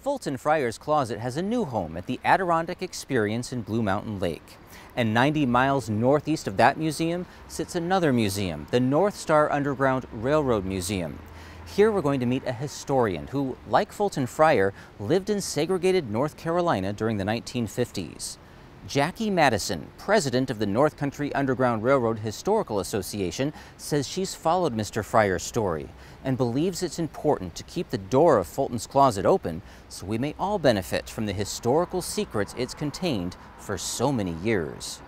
Fulton Fryar's Closet has a new home at the Adirondack Experience in Blue Mountain Lake. And 90 miles northeast of that museum sits another museum, the North Star Underground Railroad Museum. Here we're going to meet a historian who, like Fulton Fryar, lived in segregated North Carolina during the 1950s. Jackie Madison, president of the North Country Underground Railroad Historical Association, says she's followed Mr. Fryar's story and believes it's important to keep the door of Fulton's Closet open so we may all benefit from the historical secrets it's contained for so many years.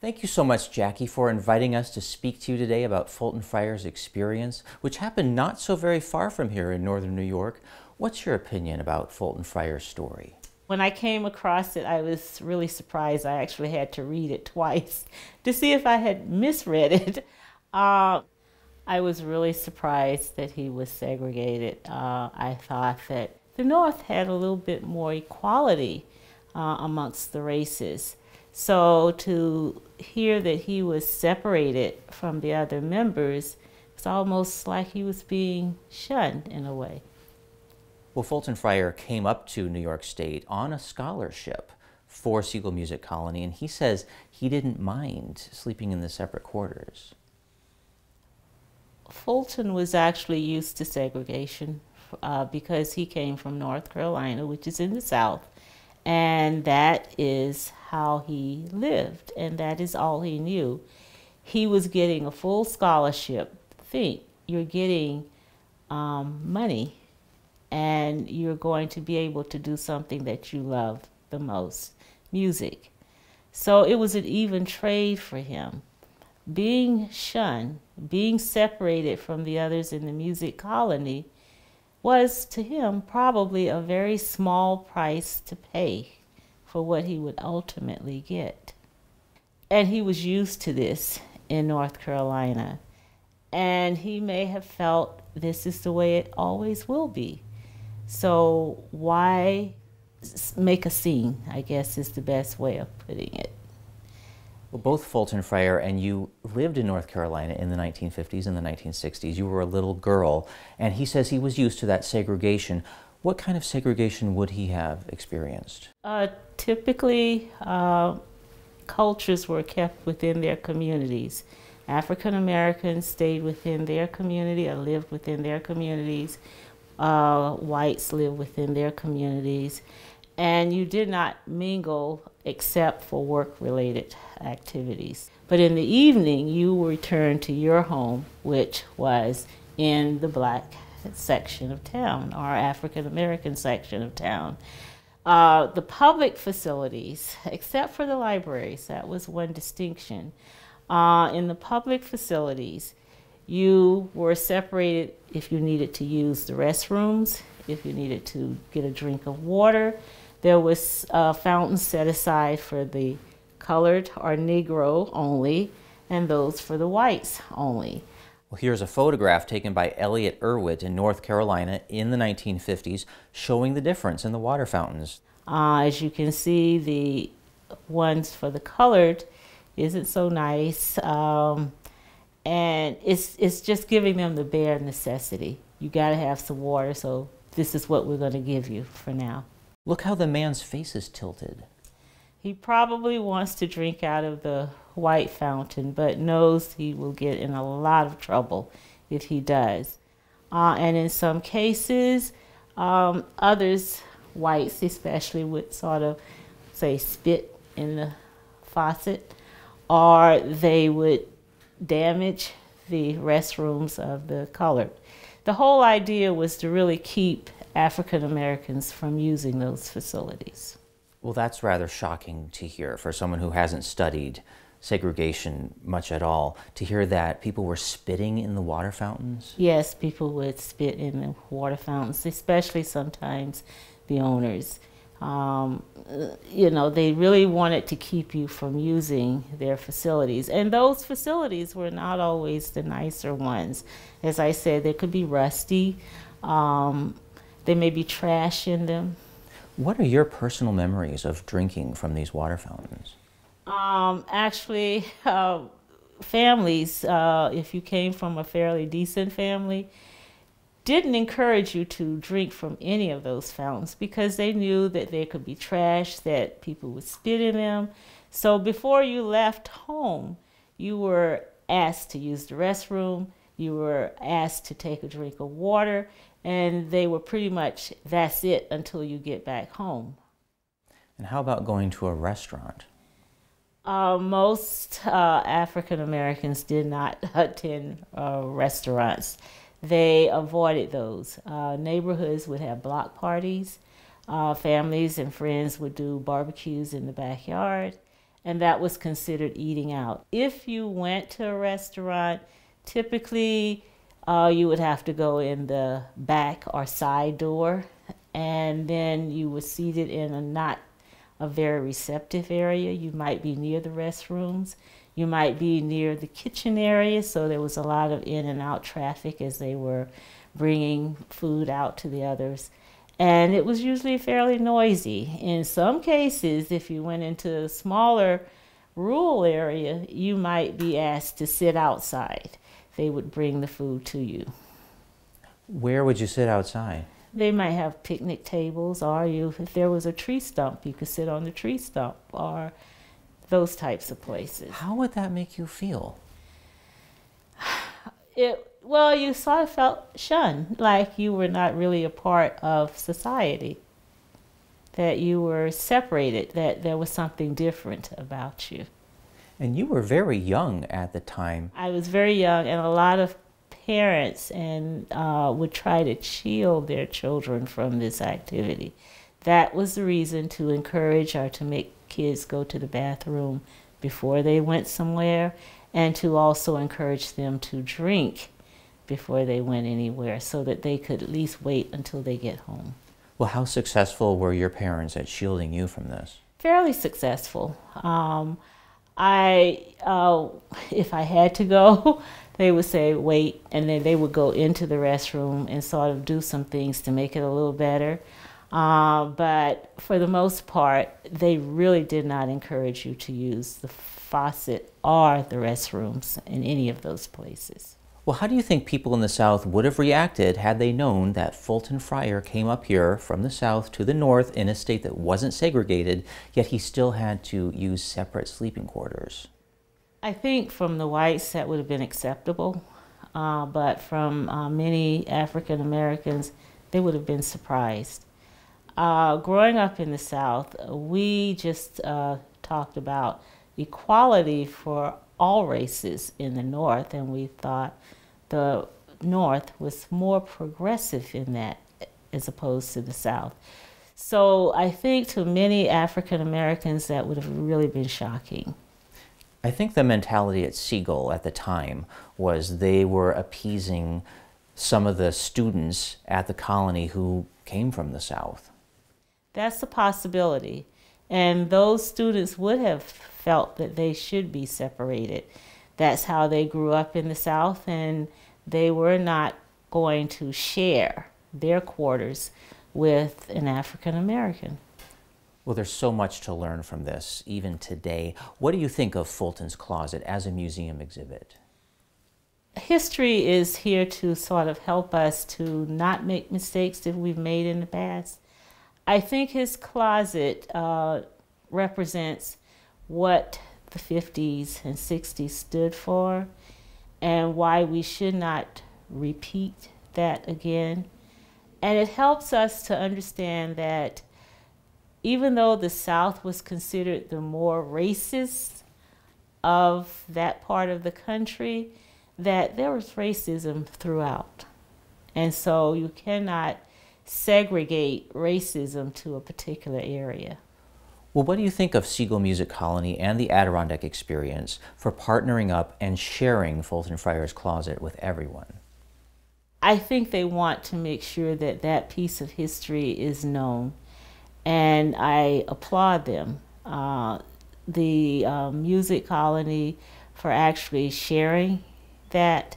Thank you so much, Jackie, for inviting us to speak to you today about Fulton Fryar's experience, which happened not so very far from here in northern New York. What's your opinion about Fulton Fryar's story? When I came across it, I was really surprised. I actually had to read it twice to see if I had misread it. I was really surprised that he was segregated. I thought that the North had a little bit more equality amongst the races. So to hear that he was separated from the other members, it's almost like he was being shunned in a way. Well, Fulton Fryar came up to New York State on a scholarship for Siegel Music Colony, and he says he didn't mind sleeping in the separate quarters. Fulton was actually used to segregation because he came from North Carolina, which is in the South, and that is how he lived, and that is all he knew. He was getting a full scholarship. Think, you're getting money, and you're going to be able to do something that you love the most, music. So it was an even trade for him. Being shunned, being separated from the others in the music colony was to him probably a very small price to pay for what he would ultimately get. And he was used to this in North Carolina. And he may have felt this is the way it always will be. So why make a scene, I guess is the best way of putting it. Well, both Fulton Fryar and you lived in North Carolina in the 1950s and the 1960s. You were a little girl, and he says he was used to that segregation. What kind of segregation would he have experienced? Typically, cultures were kept within their communities. African Americans stayed within their community or lived within their communities. Whites lived within their communities, and you did not mingle except for work-related activities. But in the evening, you returned to your home, which was in the black section of town, or African American section of town. The public facilities, except for the libraries, that was one distinction. In the public facilities, you were separated if you needed to use the restrooms, if you needed to get a drink of water. There was fountains set aside for the colored or Negro only, and those for the whites only. Well, here's a photograph taken by Elliot Irwit in North Carolina in the 1950s showing the difference in the water fountains. As you can see, the ones for the colored isn't so nice. And it's just giving them the bare necessity. You got to have some water, so this is what we're going to give you for now. Look how the man's face is tilted. He probably wants to drink out of the white fountain, but knows he will get in a lot of trouble if he does. And in some cases, others, whites especially, would sort of, say, spit in the faucet, or they would damage the restrooms of the colored. The whole idea was to really keep African Americans from using those facilities. Well, that's rather shocking to hear for someone who hasn't studied segregation much at all, to hear that people were spitting in the water fountains? Yes, people would spit in the water fountains, especially sometimes the owners. You know, they really wanted to keep you from using their facilities. And those facilities were not always the nicer ones. As I said, they could be rusty. There may be trash in them. What are your personal memories of drinking from these water fountains? Actually, families, if you came from a fairly decent family, didn't encourage you to drink from any of those fountains because they knew that there could be trash, that people would spit in them. So before you left home, you were asked to use the restroom, you were asked to take a drink of water, and they were pretty much, that's it until you get back home. And how about going to a restaurant? Most African Americans did not attend restaurants. They avoided those. Neighborhoods would have block parties. Families and friends would do barbecues in the backyard, and that was considered eating out. If you went to a restaurant, typically you would have to go in the back or side door, and then you were seated in not a very receptive area. You might be near the restrooms. You might be near the kitchen area, so there was a lot of in and out traffic as they were bringing food out to the others. And it was usually fairly noisy. In some cases, if you went into a smaller rural area, you might be asked to sit outside. They would bring the food to you. Where would you sit outside? They might have picnic tables, or if there was a tree stump, you could sit on the tree stump, or those types of places. How would that make you feel? Well, you sort of felt shunned, like you were not really a part of society, that you were separated, that there was something different about you. And you were very young at the time. I was very young, and a lot of parents would try to shield their children from this activity. That was the reason to encourage or to make kids go to the bathroom before they went somewhere, and to also encourage them to drink before they went anywhere so that they could at least wait until they get home. Well, how successful were your parents at shielding you from this? Fairly successful. If I had to go, they would say wait, and then they would go into the restroom and sort of do some things to make it a little better. But for the most part, they really did not encourage you to use the faucet or the restrooms in any of those places. Well, how do you think people in the South would have reacted had they known that Fulton Fryar came up here from the South to the North in a state that wasn't segregated, yet he still had to use separate sleeping quarters? I think from the whites that would have been acceptable, but from many African Americans, they would have been surprised. Growing up in the South, we just talked about equality for all races in the North, and we thought the North was more progressive in that as opposed to the South. So I think to many African Americans that would have really been shocking. I think the mentality at Siegel at the time was they were appeasing some of the students at the colony who came from the South. That's a possibility. And those students would have felt that they should be separated. That's how they grew up in the South, and they were not going to share their quarters with an African American. Well, there's so much to learn from this, even today. What do you think of Fulton's Closet as a museum exhibit? History is here to sort of help us to not make mistakes that we've made in the past. I think his closet represents what the 50s and 60s stood for and why we should not repeat that again. And it helps us to understand that even though the South was considered the more racist of that part of the country, that there was racism throughout. And so you cannot segregate racism to a particular area. Well, what do you think of Siegel Music Colony and the Adirondack Experience for partnering up and sharing Fulton Fryar's Closet with everyone? I think they want to make sure that that piece of history is known, and I applaud them. The Music Colony for actually sharing that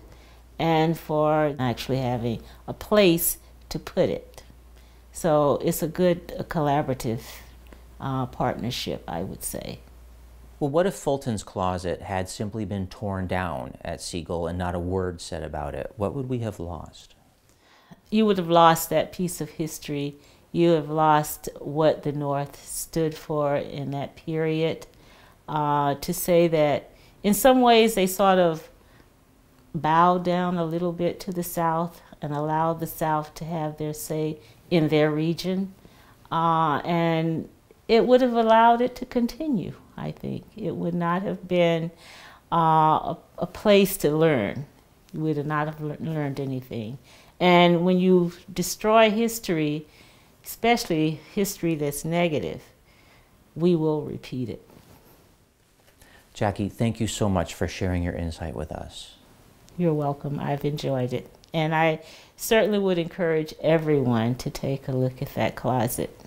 and for actually having a place to put it. So it's a good collaborative partnership, I would say. Well, what if Fulton's Closet had simply been torn down at Siegel and not a word said about it? What would we have lost? you would have lost that piece of history. You have lost what the North stood for in that period. To say that in some ways they sort of bowed down a little bit to the South and allowed the South to have their say in their region. And it would have allowed it to continue, I think. It would not have been a place to learn. You would not have learned anything. And when you destroy history, especially history that's negative, we will repeat it. Jackie, thank you so much for sharing your insight with us. You're welcome. I've enjoyed it. And I certainly would encourage everyone to take a look at that closet.